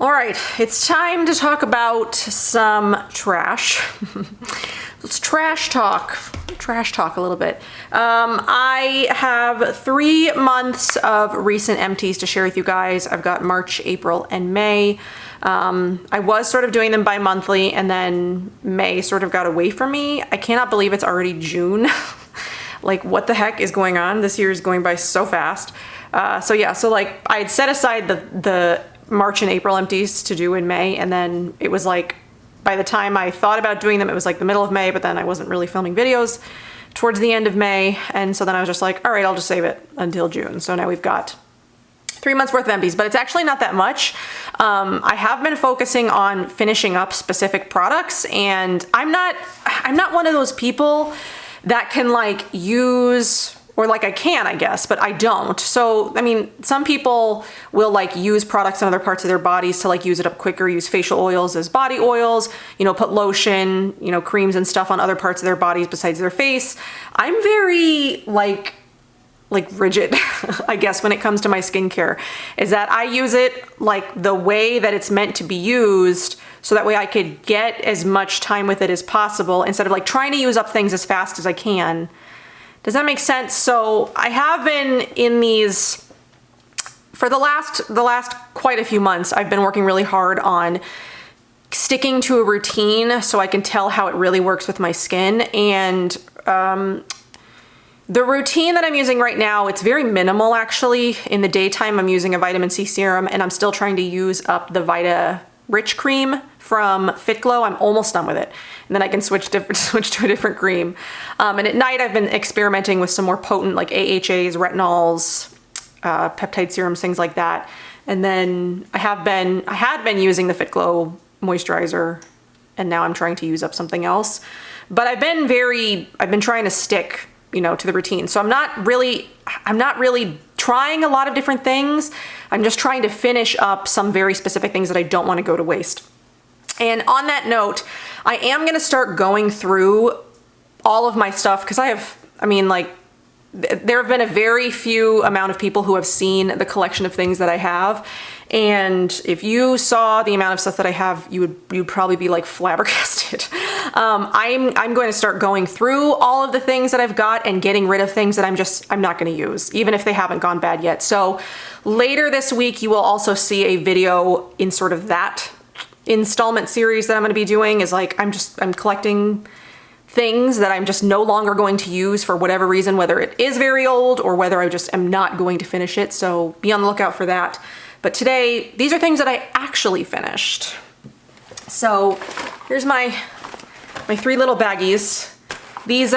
All right, it's time to talk about some trash. Let's trash talk a little bit. I have 3 months of recent empties to share with you guys. I've got March, April, and May. I was sort of doing them bi-monthly, and then May sort of got away from me. I cannot believe it's already June. Like, what the heck is going on? This year is going by so fast. So like I had set aside the March and April empties to do in May, and then it was like by the time I thought about doing them, it was like the middle of May, but then I wasn't really filming videos towards the end of May, and so then I was just like, all right, I'll just save it until June. So now we've got 3 months worth of empties, but it's actually not that much. I have been focusing on finishing up specific products, and I'm not one of those people that can like use, or like I can, I guess, but I don't. So, I mean, some people will like use products on other parts of their bodies to like use it up quicker, use facial oils as body oils, you know, put lotion, you know, creams and stuff on other parts of their bodies besides their face. I'm very like rigid, I guess, when it comes to my skincare, is that I use it like the way that it's meant to be used, so that way I could get as much time with it as possible instead of like trying to use up things as fast as I can. Does that make sense? So I have been in these for the last quite a few months. I've been working really hard on sticking to a routine so I can tell how it really works with my skin. And the routine that I'm using right now, it's very minimal actually. In the daytime, I'm using a vitamin C serum, and I'm still trying to use up the Vita Rich cream from Fit Glow. I'm almost done with it, and then I can switch to a different cream. And at night, I've been experimenting with some more potent like AHAs, retinols, peptide serums, things like that. And then I had been using the Fit Glow moisturizer, and now I'm trying to use up something else. But I've been trying to stick, you know, to the routine. So I'm not really trying a lot of different things. I'm just trying to finish up some very specific things that I don't want to go to waste. And on that note, I am going to start going through all of my stuff, because there have been a very few amount of people who have seen the collection of things that I have. And if you saw the amount of stuff that I have, you'd probably be like flabbergasted. I'm going to start going through all of the things that I've got and getting rid of things that I'm not going to use, even if they haven't gone bad yet. So later this week, you will also see a video in sort of that installment series that I'm going to be doing. Is like, I'm collecting things that I'm just no longer going to use for whatever reason, whether it is very old or whether I just am not going to finish it. So be on the lookout for that. But today, these are things that I actually finished. So here's my 3 little baggies. These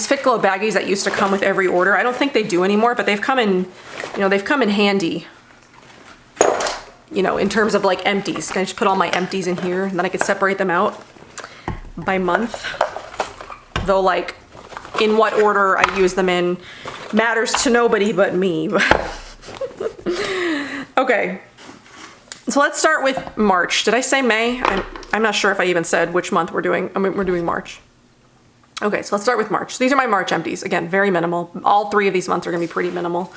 Fit Glow baggies that used to come with every order. I don't think they do anymore, but they've come in handy, you know, in terms of like empties. Can I just put all my empties in here, and then I could separate them out by month? Though like in what order I use them in matters to nobody but me. Okay, so let's start with March. Did I say May? I'm not sure if I even said which month we're doing. I mean, we're doing March. Okay, so let's start with March. These are my March empties. Again, very minimal. All 3 of these months are gonna be pretty minimal.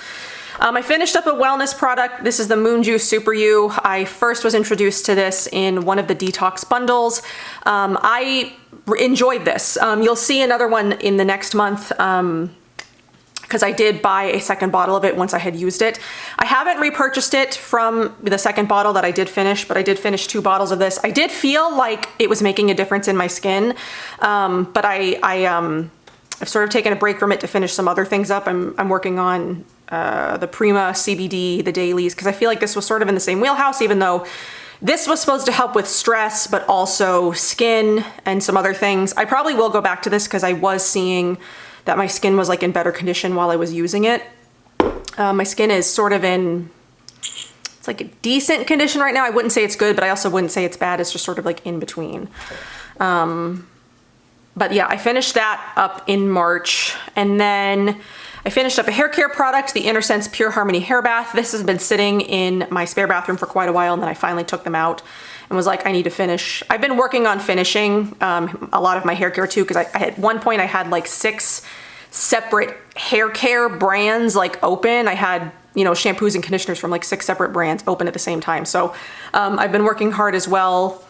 I finished up a wellness product. This is the Moon Juice Super You. I first was introduced to this in one of the Detox bundles. I enjoyed this. You'll see another one in the next month, because I did buy a second bottle of it once I had used it. I haven't repurchased it from the second bottle that I did finish, but I did finish 2 bottles of this. I did feel like it was making a difference in my skin, but I've sort of taken a break from it to finish some other things up. I'm working on the Prima CBD, the dailies, because I feel like this was sort of in the same wheelhouse, even though this was supposed to help with stress, but also skin and some other things. I probably will go back to this because I was seeing that my skin was like in better condition while I was using it. My skin is sort of it's like a decent condition right now. I wouldn't say it's good, but I also wouldn't say it's bad. It's just sort of like in between. But yeah, I finished that up in March, and then I finished up a hair care product, the Intersense Pure Harmony Hair Bath. This has been sitting in my spare bathroom for quite a while, and then I finally took them out and was like, I need to finish. I've been working on finishing a lot of my hair care too, because at one point I had like 6 separate hair care brands like open. I had you know, shampoos and conditioners from like 6 separate brands open at the same time. So I've been working hard as well,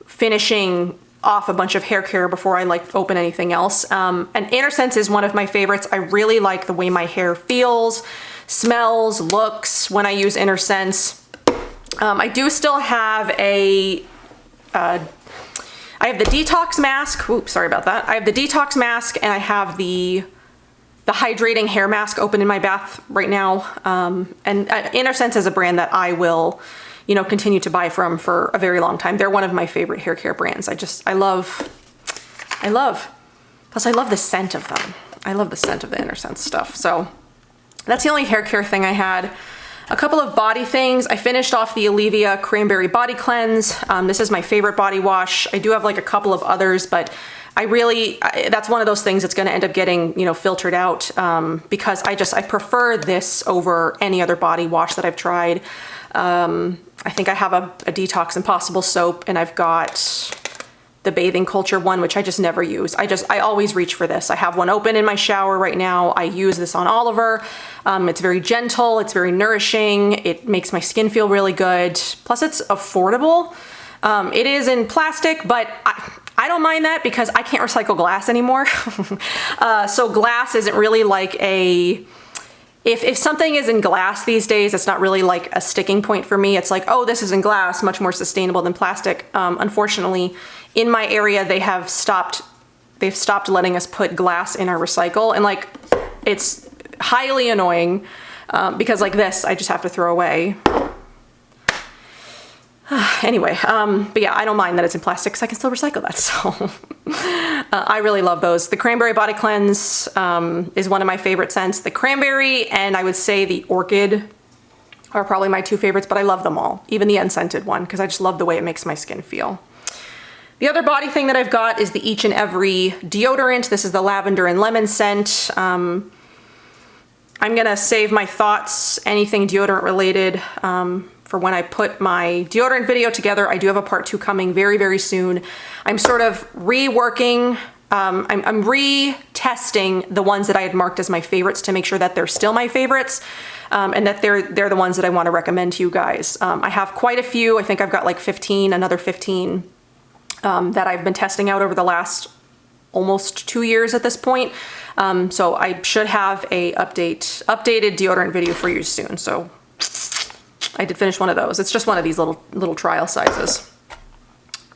finishing off a bunch of hair care before I like open anything else. And Inner Sense is one of my favorites. I really like the way my hair feels, smells, looks when I use Inner Sense. I do still have I have the detox mask. Oops, sorry about that. I have the detox mask and I have the hydrating hair mask open in my bath right now. And Inner Sense is a brand that I will, you know, continue to buy from for a very long time. They're one of my favorite hair care brands. I love, plus I love the scent of them. I love the scent of the Inner Sense stuff. So that's the only hair care thing I had. A couple of body things. I finished off the Olivia Cranberry Body Cleanse. This is my favorite body wash. I do have like a couple of others, but that's one of those things that's going to end up getting, you know, filtered out because I prefer this over any other body wash that I've tried. I think I have a Detox Impossible soap, and I've got the Bathing Culture one, which I just never use. I always reach for this. I have one open in my shower right now. I use this on Oliver. It's very gentle. It's very nourishing. It makes my skin feel really good. Plus it's affordable. It is in plastic, but I don't mind that because I can't recycle glass anymore. So glass isn't really like if something is in glass these days, it's not really like a sticking point for me. It's like, oh, this is in glass, much more sustainable than plastic. Unfortunately, in my area, they've stopped letting us put glass in our recycle. And like, it's highly annoying because like this, I just have to throw away. Anyway, but yeah, I don't mind that it's in plastic because I can still recycle that. So I really love those. The Cranberry Body Cleanse is one of my favorite scents. The cranberry and I would say the orchid are probably my 2 favorites, but I love them all. Even the unscented one because I just love the way it makes my skin feel. The other body thing that I've got is the Each and Every deodorant. This is the lavender and lemon scent. I'm gonna save my thoughts, anything deodorant related, for when I put my deodorant video together. I do have a part 2 coming very, very soon. I'm sort of reworking, I'm retesting the ones that I had marked as my favorites to make sure that they're still my favorites, and that they're the ones that I want to recommend to you guys. I have quite a few. I think I've got like 15, another 15 that I've been testing out over the last almost 2 years at this point. So I should have a updated deodorant video for you soon. So I did finish one of those. It's just one of these little trial sizes.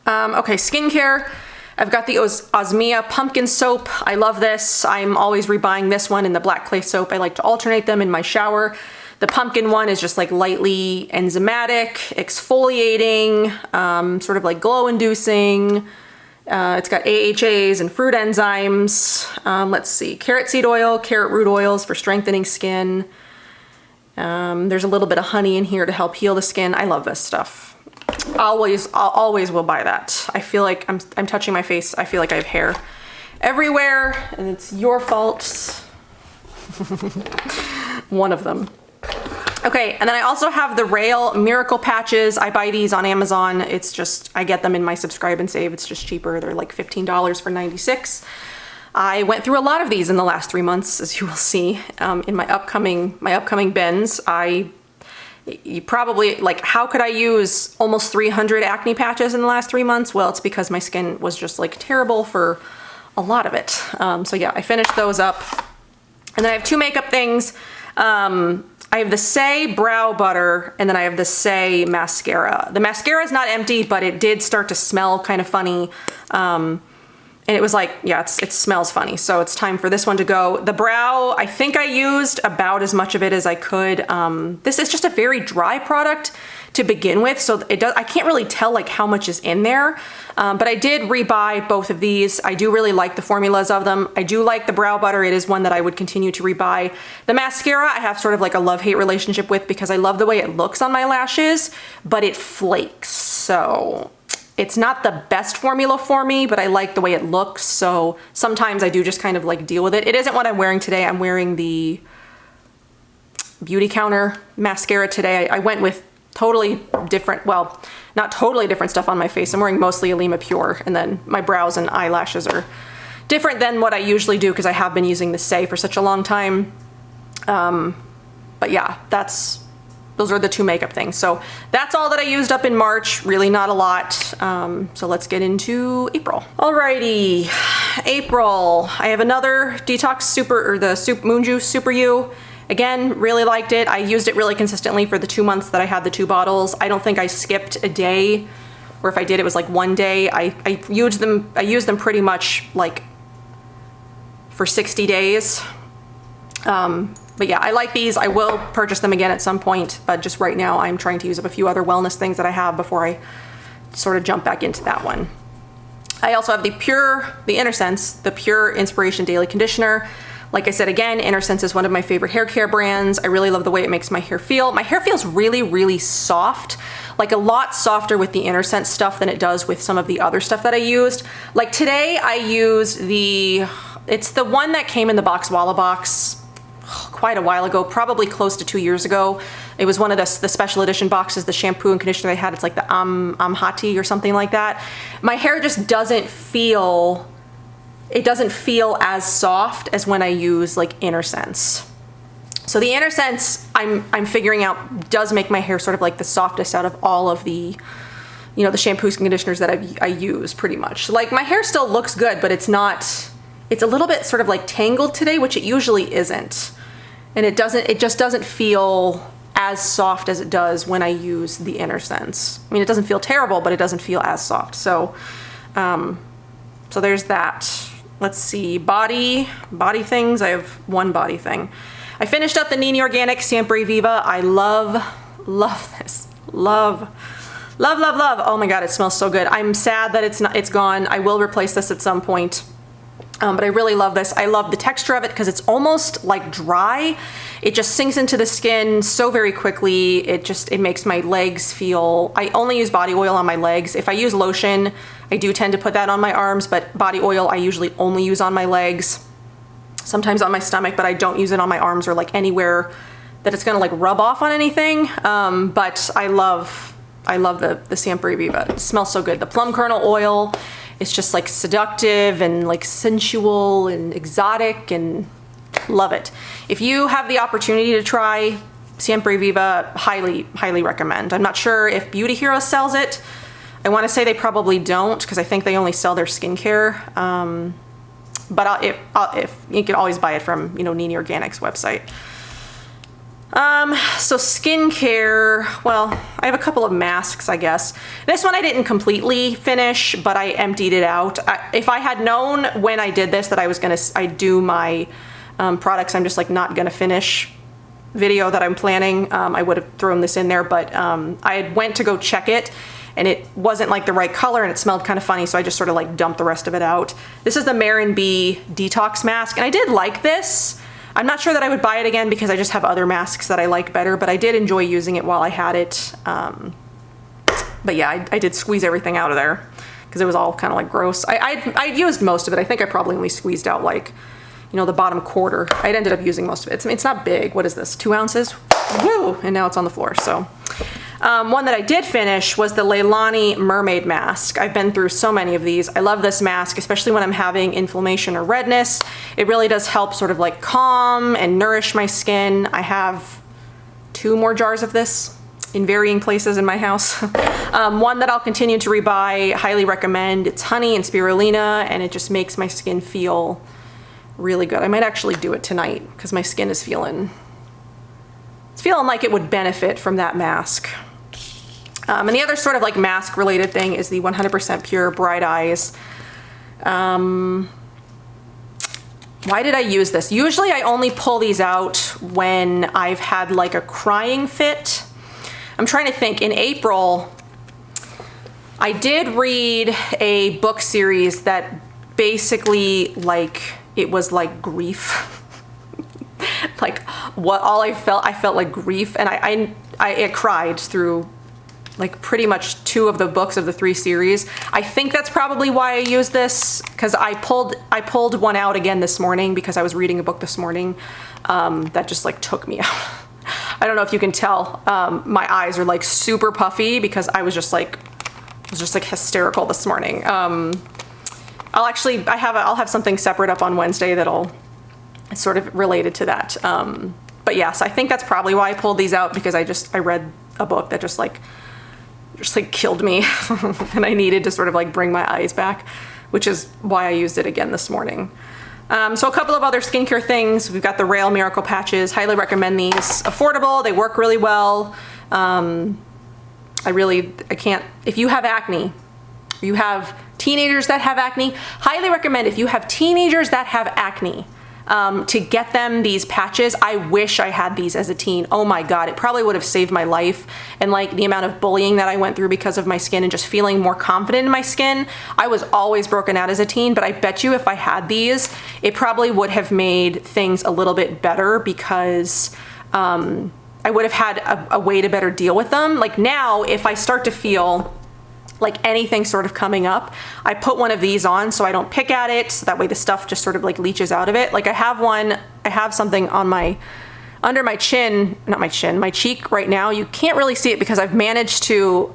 Okay, skincare. I've got the Osmia Pumpkin Soap. I love this. I'm always rebuying this one and the Black Clay Soap. I like to alternate them in my shower. The pumpkin one is just like lightly enzymatic, exfoliating, sort of like glow-inducing. It's got AHAs and fruit enzymes. Let's see, carrot seed oil, carrot root oils for strengthening skin. There's a little bit of honey in here to help heal the skin. I love this stuff. Always will buy that. I feel like I'm touching my face. I feel like I have hair everywhere, and it's your fault. One of them. Okay, and then I also have the Rail Miracle Patches. I buy these on Amazon. It's just, I get them in my subscribe and save. It's just cheaper. They're like $15 for 96. I went through a lot of these in the last 3 months, as you will see, in my upcoming bins. You probably, like, how could I use almost 300 acne patches in the last 3 months? Well, it's because my skin was just like terrible for a lot of it. So yeah, I finished those up. And then I have 2 makeup things. I have the Say Brow Butter, and then I have the Say Mascara. The mascara is not empty, but it did start to smell kind of funny. And it was like, yeah, it smells funny. So it's time for this one to go. The brow, I think I used about as much of it as I could. This is just a very dry product to begin with. So I can't really tell like how much is in there. But I did rebuy both of these. I do really like the formulas of them. I do like the brow butter. It is one that I would continue to rebuy. The mascara, I have sort of like a love-hate relationship with because I love the way it looks on my lashes, but it flakes. So it's not the best formula for me, but I like the way it looks. So sometimes I do just kind of like deal with it. It isn't what I'm wearing today. I'm wearing the Beauty Counter mascara today. I went with totally different, well, not totally different stuff on my face. I'm wearing mostly Alima Pure, and then my brows and eyelashes are different than what I usually do because I have been using the Say for such a long time. But yeah, those are the two makeup things. So that's all that I used up in March, really not a lot. So let's get into April. Alrighty, April, I have another Detox Super, or the Moon Juice Super U. Again, really liked it. I used it really consistently for the 2 months that I had the 2 bottles. I don't think I skipped a day, or if I did, it was like one day. I used them pretty much like for 60 days. But yeah, I like these. I will purchase them again at some point, but just right now I'm trying to use up a few other wellness things that I have before I sort of jump back into that one. I also have the Inner Sense, the Pure Inspiration Daily Conditioner. Like I said, again, Inner Sense is one of my favorite hair care brands. I really love the way it makes my hair feel. My hair feels really, really soft, like a lot softer with the Inner Sense stuff than it does with some of the other stuff that I used. Like today I used it's the one that came in the Walla box quite a while ago, probably close to 2 years ago. It was one of the special edition boxes, the shampoo and conditioner they had. It's like the Amhati or something like that. My hair just doesn't feel as soft as when I use like Inner Sense. So the Inner Sense, I'm figuring out, does make my hair sort of like the softest out of all of the, you know, the shampoos and conditioners that I use pretty much. Like my hair still looks good, but it's a little bit sort of like tangled today, which it usually isn't. And it just doesn't feel as soft as it does when I use the Inner Sense. I mean, it doesn't feel terrible, but it doesn't feel as soft. So, so there's that. Let's see, body things. I have one body thing. I finished up the Nene Organic Siempre Viva. I love this. Love. Oh my God, it smells so good. I'm sad that it's gone. I will replace this at some point. But I really love this. I love the texture of it because it's almost like dry. It just sinks into the skin so very quickly. It makes my legs feel, I only use body oil on my legs. If I use lotion, I do tend to put that on my arms, but body oil I usually only use on my legs. Sometimes on my stomach, but I don't use it on my arms or like anywhere that it's gonna like rub off on anything. But I love the Siempre Viva. It smells so good. The plum kernel oil, it's just like seductive and like sensual and exotic, and love it. If you have the opportunity to try Siempre Viva, highly recommend. I'm not sure if Beauty Hero sells it. I want to say they probably don't because I think they only sell their skincare. But if you can always buy it from, you know, Nene Organic's website. So skincare, well, I have a couple of masks, I guess. This one I didn't completely finish, but I emptied it out. If I had known when I did this that I do my products I'm just like not gonna finish video that I'm planning, I would have thrown this in there, but I went to go check it and it wasn't like the right color and it smelled kind of funny, so I just sort of like dumped the rest of it out. This is the Marin B Detox Mask, and I did like this. I'm not sure that I would buy it again because I just have other masks that I like better, but I did enjoy using it while I had it. But yeah, I did squeeze everything out of there because it was all kind of like gross. I used most of it. I think I probably only squeezed out like, you know, the bottom quarter. I ended up using most of it. It's not big. What is this, 2 ounces? Woo! And now it's on the floor, so. One that I did finish was the Leilani Mermaid mask. I've been through so many of these. I love this mask, especially when I'm having inflammation or redness. It really does help sort of like calm and nourish my skin. I have 2 more jars of this in varying places in my house. One that I'll continue to rebuy, highly recommend. It's honey and spirulina, and it just makes my skin feel really good. I might actually do it tonight because my skin is feeling like it would benefit from that mask. And the other sort of like mask related thing is the 100% Pure Bright Eyes. Why did I use this? Usually I only pull these out when I've had like a crying fit. I'm trying to think. In April, I did read a book series that basically like, it was like grief. Like what all I felt like grief, and I cried through like pretty much 2 of the books of the 3 series. I think that's probably why I used this, because I pulled one out again this morning because I was reading a book this morning that just like took me out. I don't know if you can tell, my eyes are like super puffy because I was just like hysterical this morning. I'll have something separate up on Wednesday that'll sort of related to that. But But yes, I think that's probably why I pulled these out, because I read a book that just like killed me and I needed to sort of like bring my eyes back, which is why I used it again this morning. So a couple of other skincare things. We've got the Rail Miracle Patches. Highly recommend these. Affordable, they work really well. I can't, if you have acne, you have teenagers that have acne, highly recommend if you have teenagers that have acne, to get them these patches. I wish I had these as a teen. Oh my God, it probably would have saved my life. And like the amount of bullying that I went through because of my skin and just feeling more confident in my skin. I was always broken out as a teen, but I bet you if I had these, it probably would have made things a little bit better, because I would have had a way to better deal with them. Like now, if I start to feel like anything sort of coming up, I put one of these on so I don't pick at it. So that way the stuff just sort of like leaches out of it. Like I have something on under my chin, not my chin, my cheek right now. You can't really see it because I've managed to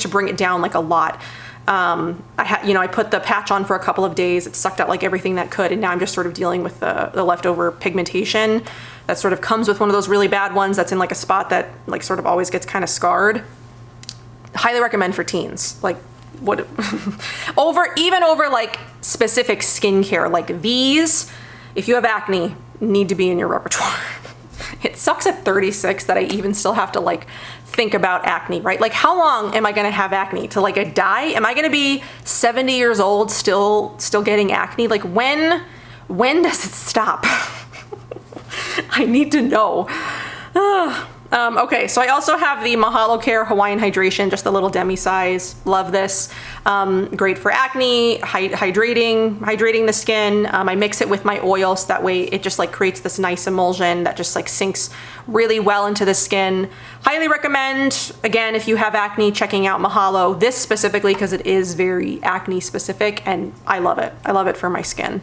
bring it down like a lot. I put the patch on for a couple of days. It sucked out like everything that could. And now I'm just sort of dealing with the leftover pigmentation that sort of comes with one of those really bad ones that's in like a spot that like sort of always gets kind of scarred. Highly recommend for teens. Like what even over like specific skincare, like these, if you have acne, need to be in your repertoire. It sucks at 36 that I even still have to like think about acne, right? Like how long am I gonna have acne? Till like I die? Am I gonna be 70 years old still getting acne? Like when does it stop? I need to know. Okay, so I also have the Mahalo Care Hawaiian Hydration, just the little demi size. Love this. Great for acne, hydrating the skin. I mix it with my oil so that way it just like creates this nice emulsion that just like sinks really well into the skin. Highly recommend, again, if you have acne, checking out Mahalo. This specifically because it is very acne specific and I love it. I love it for my skin.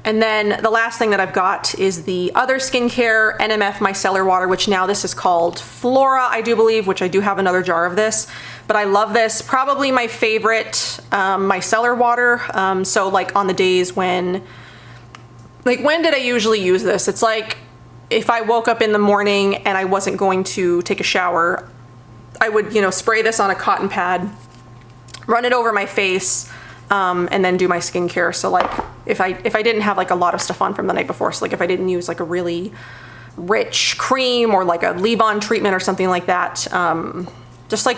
And then the last thing that I've got is the other skincare NMF Micellar water, which now this is called Flora, I do believe, which I do have another jar of this, but I love this. Probably my favorite micellar water. So like on the days when did I usually use this? It's like if I woke up in the morning and I wasn't going to take a shower, I would, spray this on a cotton pad, run it over my face, and then do my skincare. So like if I didn't have like a lot of stuff on from the night before, so like if I didn't use like a really rich cream or like a leave-on treatment or something like that, just like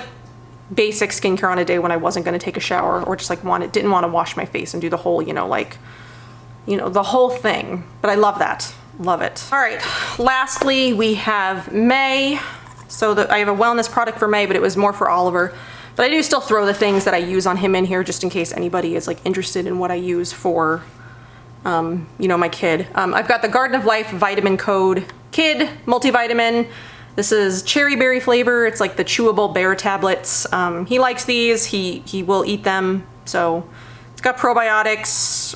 basic skincare on a day when I wasn't going to take a shower or just like didn't want to wash my face and do the whole, the whole thing. But I love that. Love it. All right. Lastly, we have May. So I have a wellness product for May, but it was more for Oliver. But I do still throw the things that I use on him in here just in case anybody is like interested in what I use for, my kid. I've got the Garden of Life Vitamin Code Kid Multivitamin. This is cherry berry flavor. It's like the chewable bear tablets. He likes these. He will eat them. So it's got probiotics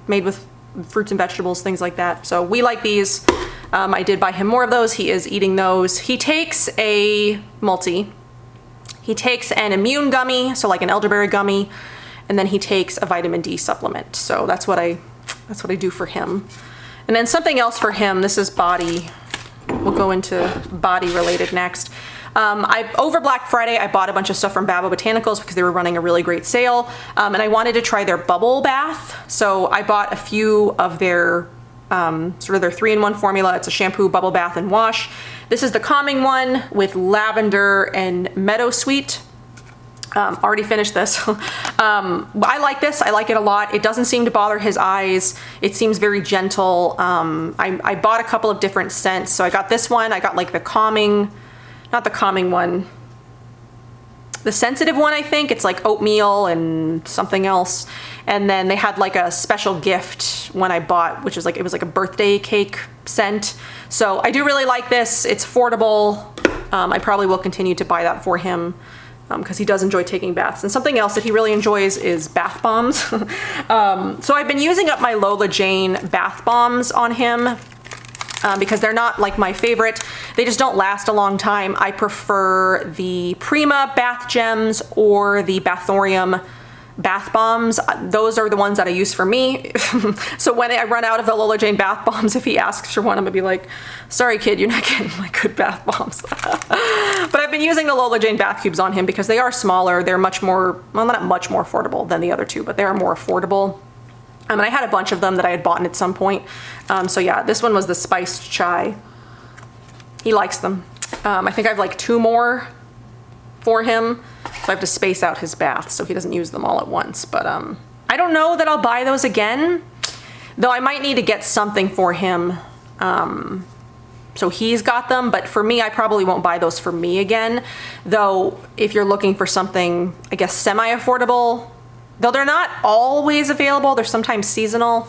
made with fruits and vegetables, things like that. So we like these. I did buy him more of those. He is eating those. He takes a multi. He takes an immune gummy, so like an elderberry gummy, and then he takes a vitamin D supplement. So that's what I do for him. And then something else for him, this is body. We'll go into body related next. Over Black Friday, I bought a bunch of stuff from Bao Botanicals because they were running a really great sale. And I wanted to try their bubble bath. So I bought a few of their sort of their 3-in-1 formula. It's a shampoo, bubble bath, and wash. This is the calming one with lavender and meadowsweet. Already finished this. I like this. I like it a lot. It doesn't seem to bother his eyes. It seems very gentle. I bought a couple of different scents. So I got this one. I got like the calming, not the calming one, the sensitive one, I think. It's like oatmeal and something else. And then they had like a special gift when I bought, which is like, it was like a birthday cake scent. So I do really like this. It's affordable. I probably will continue to buy that for him because he does enjoy taking baths. And something else that he really enjoys is bath bombs. So I've been using up my Lola Jane bath bombs on him because they're not like my favorite. They just don't last a long time. I prefer the Prima Bath Gems or the Bathorium bath bombs. Those are the ones that I use for me. So when I run out of the Lola Jane bath bombs, if he asks for one, I'm gonna be like, sorry kid, you're not getting my good bath bombs. But I've been using the Lola Jane bath cubes on him because they are smaller. They're much more, well, not much more affordable than the other two, but they are more affordable. And I had a bunch of them that I had bought at some point. So yeah, this one was the spiced chai. He likes them. I think I have like 2 more for him. So I have to space out his baths so he doesn't use them all at once. But I don't know that I'll buy those again, though I might need to get something for him. So he's got them, but for me, I probably won't buy those for me again. Though if you're looking for something, I guess, semi-affordable, though they're not always available, they're sometimes seasonal.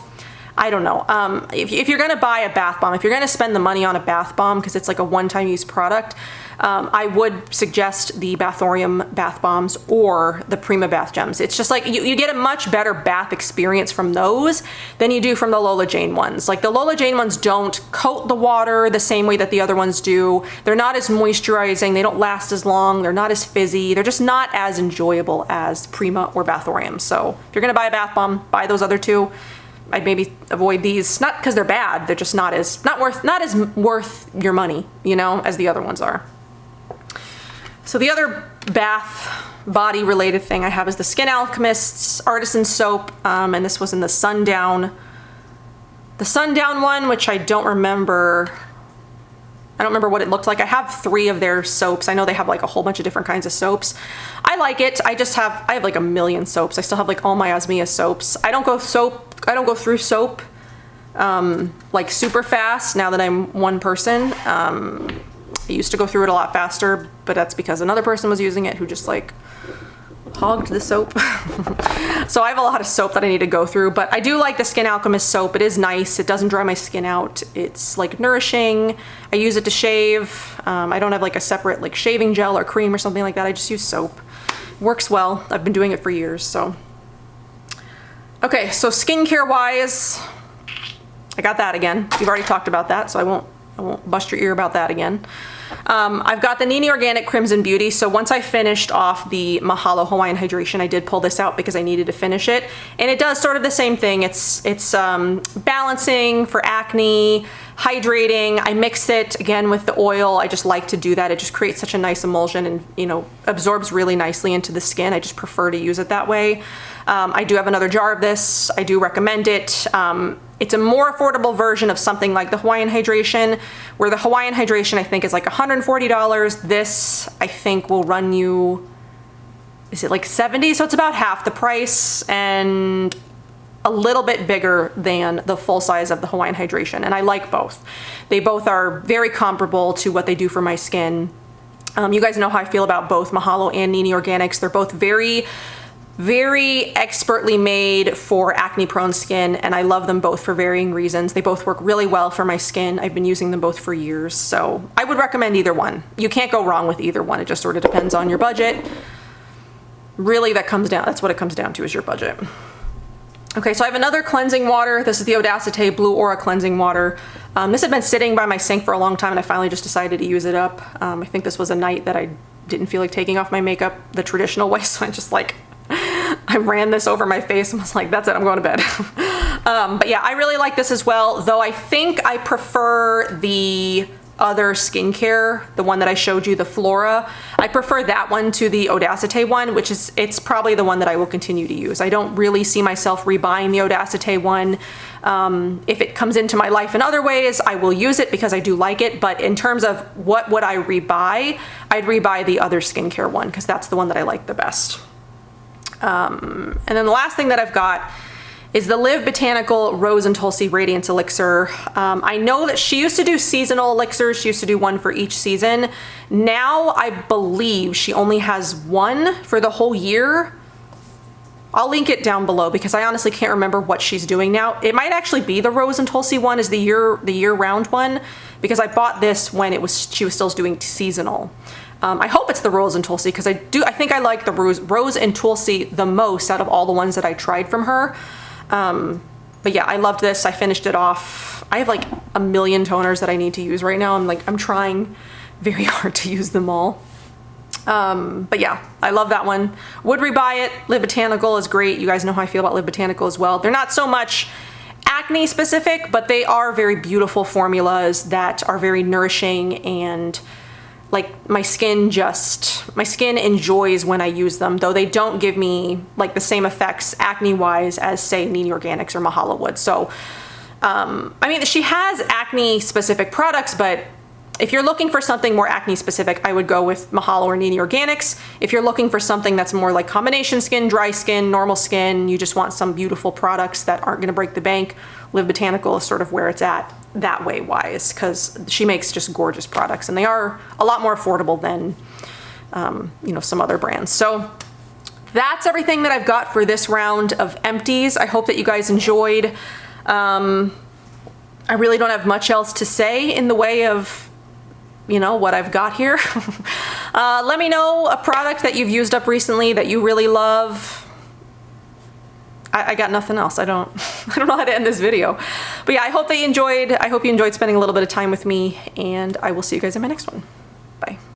I don't know. If you're gonna buy a bath bomb, if you're gonna spend the money on a bath bomb because it's like a one-time use product, I would suggest the Bathorium bath bombs or the Prima bath gems. It's just like you get a much better bath experience from those than you do from the Lola Jane ones. Like the Lola Jane ones don't coat the water the same way that the other ones do. They're not as moisturizing. They don't last as long. They're not as fizzy. They're just not as enjoyable as Prima or Bathorium. So if you're gonna buy a bath bomb, buy those other two. I'd maybe avoid these, not because they're bad, they're just not as worth your money, you know, as the other ones are. So the other bath body related thing I have is the Skin Alchemist's Artisan soap, and this was in the Sundown one, which I don't remember what it looked like. I have 3 of their soaps. I know they have like a whole bunch of different kinds of soaps. I like it. I have like a million soaps. I still have like all my Osmia soaps. I don't go through soap like super fast now that I'm one person. I used to go through it a lot faster, but that's because another person was using it who just like hogged the soap. So I have a lot of soap that I need to go through, but I do like the Skin Alchemist soap. It is nice. It doesn't dry my skin out. It's like nourishing. I use it to shave. I don't have like a separate like shaving gel or cream or something like that. I just use soap. Works well. I've been doing it for years, so. Okay, so skincare wise, I got that again. We've already talked about that, so I won't bust your ear about that again. I've got the Nene Organic Crimson Beauty. So once I finished off the Mahalo Hawaiian Hydration, I did pull this out because I needed to finish it. And it does sort of the same thing. It's balancing for acne, hydrating. I mix it again with the oil. I just like to do that. It just creates such a nice emulsion and, you know, absorbs really nicely into the skin. I just prefer to use it that way. I do have another jar of this. I do recommend it. It's a more affordable version of something like the Hawaiian Hydration, where the Hawaiian Hydration I think is like $140. This I think will run you, is it like $70? So it's about half the price and a little bit bigger than the full size of the Hawaiian Hydration. And I like both. They both are very comparable to what they do for my skin. You guys know how I feel about both Mahalo and Nene Organics. They're both very expertly made for acne prone skin, and I love them both for varying reasons. They both work really well for my skin. I've been using them both for years, so I would recommend either one. You can't go wrong with either one. It just sort of depends on your budget. Really, that's what it comes down to, is your budget. Okay, so I have another cleansing water. This is the Audacity Blue Aura Cleansing Water. This had been sitting by my sink for a long time, and I finally just decided to use it up. I think this was a night that I didn't feel like taking off my makeup the traditional way, so I just like, I ran this over my face and was like, that's it, I'm going to bed. But yeah, I really like this as well, though I think I prefer the other skincare, the one that I showed you, the Flora. I prefer that one to the Audacity one, which is, it's probably the one that I will continue to use. I don't really see myself rebuying the Audacity one. If it comes into my life in other ways, I will use it because I do like it. But in terms of what would I rebuy, I'd rebuy the other skincare one because that's the one that I like the best. And then the last thing that I've got is the Live Botanical Rose and Tulsi Radiance Elixir. I know that she used to do seasonal elixirs. She used to do one for each season. Now I believe she only has one for the whole year. I'll link it down below because I honestly can't remember what she's doing now. It might actually be the Rose and Tulsi one, is the year-round one, because I bought this when she was still doing seasonal. I hope it's the Rose and Tulsi because I think I like the Rose and Tulsi the most out of all the ones that I tried from her. But yeah, I loved this. I finished it off. I have like a million toners that I need to use right now. I'm trying very hard to use them all. But yeah, I love that one. Would rebuy it. Live Botanical is great. You guys know how I feel about Live Botanical as well. They're not so much acne specific, but they are very beautiful formulas that are very nourishing, and like my skin enjoys when I use them, though they don't give me like the same effects acne wise as say Nene Organics or Mahalo would. So I mean, she has acne specific products, but if you're looking for something more acne specific, I would go with Mahalo or Nene Organics. If you're looking for something that's more like combination skin, dry skin, normal skin, you just want some beautiful products that aren't gonna break the bank, Live Botanical is sort of where it's at that way wise, because she makes just gorgeous products and they are a lot more affordable than you know, some other brands. So that's everything that I've got for this round of empties. I hope that you guys enjoyed. I really don't have much else to say in the way of, you know, what I've got here. Let me know a product that you've used up recently that you really love. I got nothing else. I don't know how to end this video. But yeah, I hope you enjoyed spending a little bit of time with me, and I will see you guys in my next one. Bye.